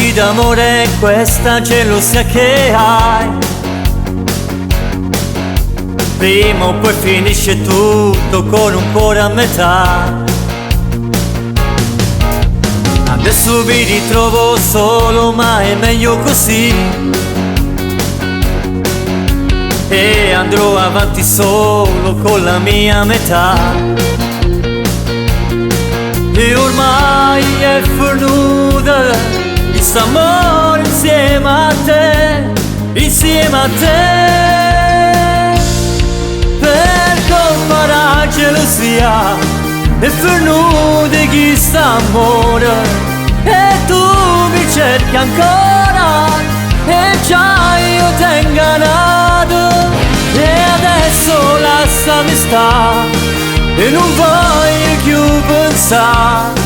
dici d'amore questa gelosia che hai? Prima o poi finisce tutto con un cuore a metà. Adesso vi ritrovo solo, ma è meglio così. E andrò avanti solo con la mia metà. E ormai è fornuta quest'amore insieme a te, insieme a te. Per colpa della gelosia è fornuta quest'amore. E tu mi cerchi ancora, e già io t'ho ingannato. E adesso lasciami stare, e non voglio più pensare.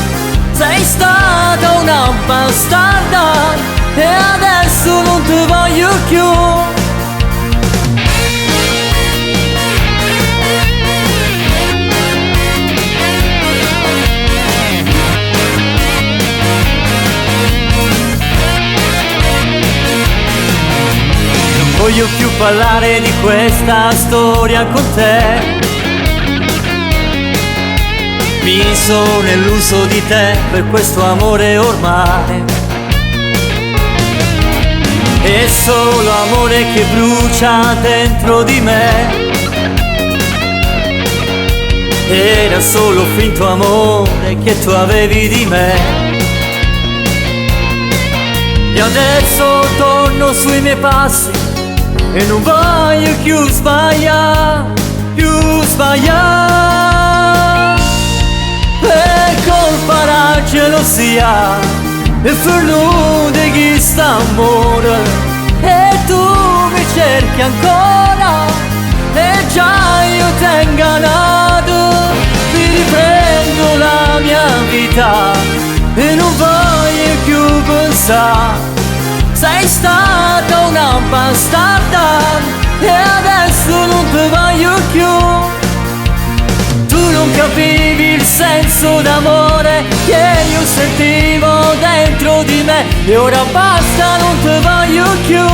Sei stata una bastarda, e adesso non ti voglio più. Non voglio più parlare di questa storia con te. Mi sono illuso di te per questo amore ormai. È solo amore che brucia dentro di me. Era solo finto amore che tu avevi di me. E adesso torno sui miei passi e non voglio più sbagliare, più sbagliare. Per colpa della gelosia è fornuta quest'amore. E tu mi cerchi ancora, e già io t'ho ingannato. Mi riprendo la mia vita e non voglio più pensare. Sei stata una bastarda, e adesso non ti voglio più. Tu non capivi il senso d'amore che io sentivo dentro di me, e ora basta, non ti voglio più.